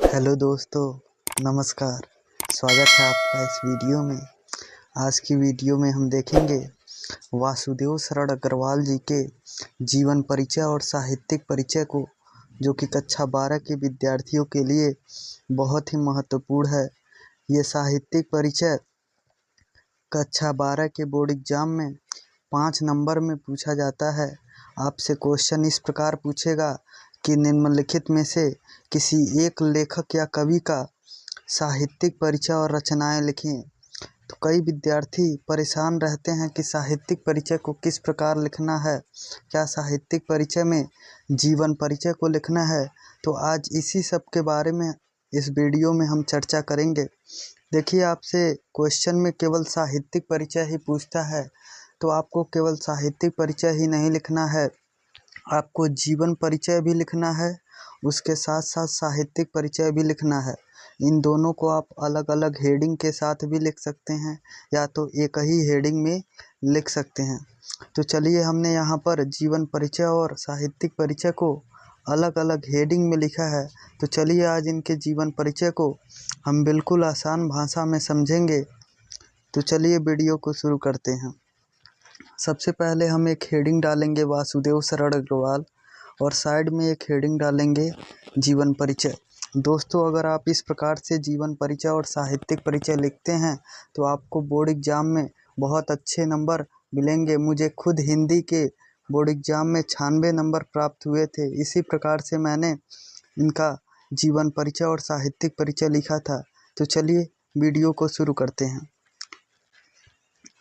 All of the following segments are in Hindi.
हेलो दोस्तों, नमस्कार। स्वागत है आपका इस वीडियो में। आज की वीडियो में हम देखेंगे वासुदेव शरण अग्रवाल जी के जीवन परिचय और साहित्यिक परिचय को, जो कि कक्षा 12 के विद्यार्थियों के लिए बहुत ही महत्वपूर्ण है। ये साहित्यिक परिचय कक्षा 12 के बोर्ड एग्जाम में 5 नंबर में पूछा जाता है। आपसे क्वेश्चन इस प्रकार पूछेगा कि निम्नलिखित में से किसी एक लेखक या कवि का साहित्यिक परिचय और रचनाएं लिखें। तो कई विद्यार्थी परेशान रहते हैं कि साहित्यिक परिचय को किस प्रकार लिखना है, क्या साहित्यिक परिचय में जीवन परिचय को लिखना है। तो आज इसी सब के बारे में इस वीडियो में हम चर्चा करेंगे। देखिए, आपसे क्वेश्चन में केवल साहित्यिक परिचय ही पूछता है, तो आपको केवल साहित्यिक परिचय ही नहीं लिखना है, आपको जीवन परिचय भी लिखना है, उसके साथ साथ साहित्यिक परिचय भी लिखना है। इन दोनों को आप अलग अलग हेडिंग के साथ भी लिख सकते हैं या तो एक ही हेडिंग में लिख सकते हैं। तो चलिए, हमने यहाँ पर जीवन परिचय और साहित्यिक परिचय को अलग अलग हेडिंग में लिखा है। तो चलिए, आज इनके जीवन परिचय को हम बिल्कुल आसान भाषा में समझेंगे। तो चलिए वीडियो को शुरू करते हैं। सबसे पहले हम एक हेडिंग डालेंगे वासुदेव शरण अग्रवाल और साइड में एक हेडिंग डालेंगे जीवन परिचय। दोस्तों, अगर आप इस प्रकार से जीवन परिचय और साहित्यिक परिचय लिखते हैं तो आपको बोर्ड एग्जाम में बहुत अच्छे नंबर मिलेंगे। मुझे खुद हिंदी के बोर्ड एग्जाम में 96 नंबर प्राप्त हुए थे। इसी प्रकार से मैंने इनका जीवन परिचय और साहित्यिक परिचय लिखा था। तो चलिए वीडियो को शुरू करते हैं।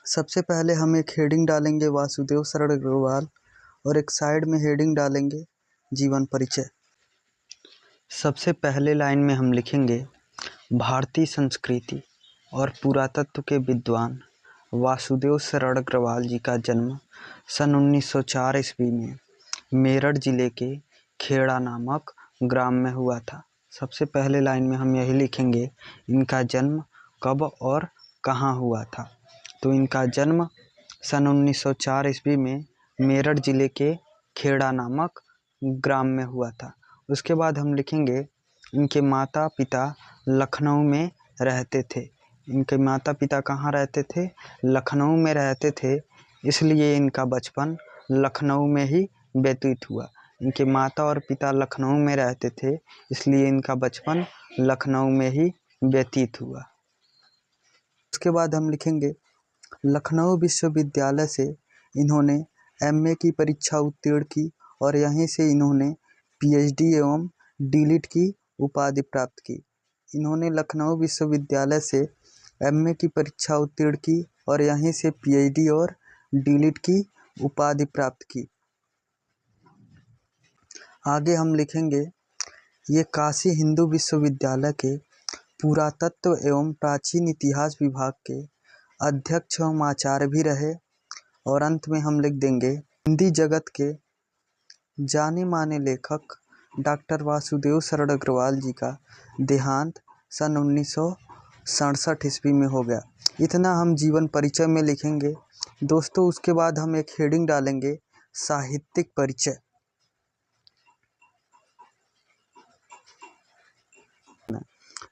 सबसे पहले हम एक हेडिंग डालेंगे वासुदेव शरण अग्रवाल और एक साइड में हेडिंग डालेंगे जीवन परिचय। सबसे पहले लाइन में हम लिखेंगे, भारतीय संस्कृति और पुरातत्व के विद्वान वासुदेव शरण अग्रवाल जी का जन्म सन 1904 ईस्वी में मेरठ जिले के खेड़ा नामक ग्राम में हुआ था। सबसे पहले लाइन में हम यही लिखेंगे, इनका जन्म कब और कहाँ हुआ था। तो इनका जन्म सन 1904 ईस्वी में मेरठ जिले के खेड़ा नामक ग्राम में हुआ था। उसके बाद हम लिखेंगे, इनके माता पिता लखनऊ में रहते थे। इनके माता पिता कहाँ रहते थे? लखनऊ में रहते थे, इसलिए इनका बचपन लखनऊ में ही व्यतीत हुआ। इनके माता और पिता लखनऊ में रहते थे, इसलिए इनका बचपन लखनऊ में ही व्यतीत हुआ। उसके बाद हम लिखेंगे, लखनऊ विश्वविद्यालय से इन्होंने एमए की परीक्षा उत्तीर्ण की और यहीं से इन्होंने पीएचडी एवं डीलिट की उपाधि प्राप्त की। इन्होंने लखनऊ विश्वविद्यालय से एमए की परीक्षा उत्तीर्ण की और यहीं से पीएचडी और डीलिट की उपाधि प्राप्त की। आगे हम लिखेंगे, ये काशी हिंदू विश्वविद्यालय के पुरातत्व एवं प्राचीन इतिहास विभाग के अध्यक्ष एवं आचार्य भी रहे। और अंत में हम लिख देंगे, हिंदी जगत के जाने माने लेखक डॉक्टर वासुदेव शरण अग्रवाल जी का देहांत सन 1967 ईस्वी में हो गया। इतना हम जीवन परिचय में लिखेंगे। दोस्तों, उसके बाद हम एक हेडिंग डालेंगे साहित्यिक परिचय।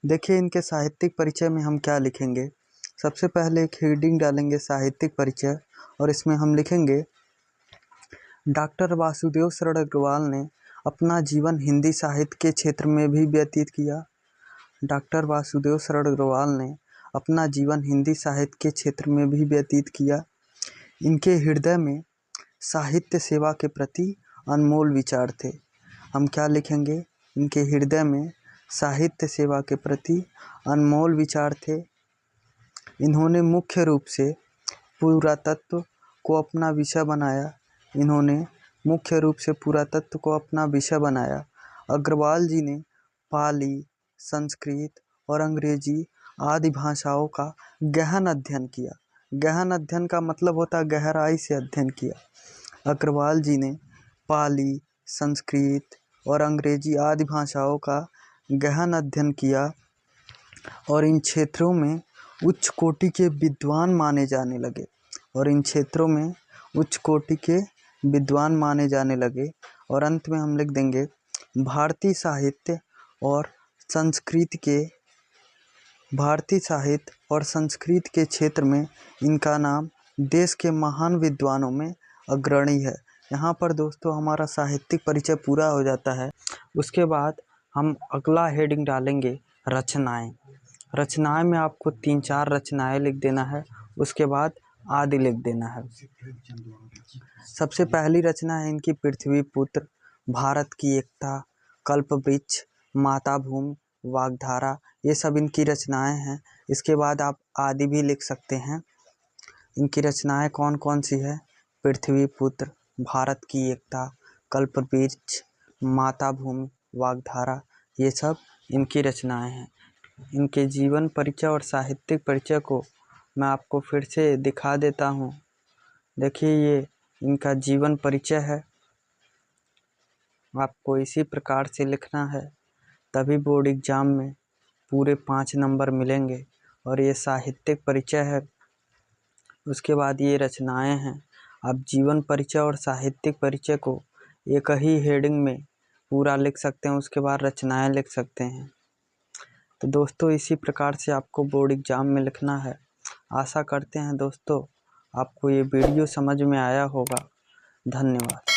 देखिए, इनके साहित्यिक परिचय में हम क्या लिखेंगे। सबसे पहले एक हेडिंग डालेंगे साहित्यिक परिचय और इसमें हम लिखेंगे, डॉक्टर वासुदेव शरण अग्रवाल ने अपना जीवन हिंदी साहित्य के क्षेत्र में भी व्यतीत किया। डॉक्टर वासुदेव शरण अग्रवाल ने अपना जीवन हिंदी साहित्य के क्षेत्र में भी व्यतीत किया। इनके हृदय में साहित्य सेवा के प्रति अनमोल विचार थे। हम क्या लिखेंगे, इनके हृदय में साहित्य सेवा के प्रति अनमोल विचार थे। इन्होंने मुख्य रूप से पुरातत्व को अपना विषय बनाया। इन्होंने मुख्य रूप से पुरातत्व को अपना विषय बनाया। अग्रवाल जी ने पाली, संस्कृत और अंग्रेजी आदि भाषाओं का गहन अध्ययन किया। गहन अध्ययन का मतलब होता है गहराई से अध्ययन किया। अग्रवाल जी ने पाली, संस्कृत और अंग्रेजी आदि भाषाओं का गहन अध्ययन किया और इन क्षेत्रों में उच्च कोटि के विद्वान माने जाने लगे। और इन क्षेत्रों में उच्च कोटि के विद्वान माने जाने लगे। और अंत में हम लिख देंगे, भारतीय साहित्य और संस्कृत के भारतीय साहित्य और संस्कृत के क्षेत्र में इनका नाम देश के महान विद्वानों में अग्रणी है। यहाँ पर दोस्तों हमारा साहित्यिक परिचय पूरा हो जाता है। उसके बाद हम अगला हेडिंग डालेंगे रचनाएं। रचनाएं में आपको 3-4 रचनाएं लिख देना है, उसके बाद आदि लिख देना है। सबसे पहली रचना है इनकी पृथ्वी पुत्र, भारत की एकता, कल्पवृक्ष, माता भूमि, वाग्धारा, ये सब इनकी रचनाएं हैं। इसके बाद आप आदि भी लिख सकते हैं। इनकी रचनाएं कौन कौन सी है? पृथ्वी पुत्र, भारत की एकता, कल्पवृक्ष, माता भूमि, वाग्धारा, ये सब इनकी रचनाएं हैं। इनके जीवन परिचय और साहित्यिक परिचय को मैं आपको फिर से दिखा देता हूँ। देखिए, ये इनका जीवन परिचय है। आपको इसी प्रकार से लिखना है, तभी बोर्ड एग्जाम में पूरे 5 नंबर मिलेंगे। और ये साहित्यिक परिचय है। उसके बाद ये रचनाएं हैं। आप जीवन परिचय और साहित्यिक परिचय को एक ही हेडिंग में पूरा लिख सकते हैं, उसके बाद रचनाएं लिख सकते हैं। तो दोस्तों इसी प्रकार से आपको बोर्ड एग्जाम में लिखना है। आशा करते हैं दोस्तों आपको ये वीडियो समझ में आया होगा। धन्यवाद।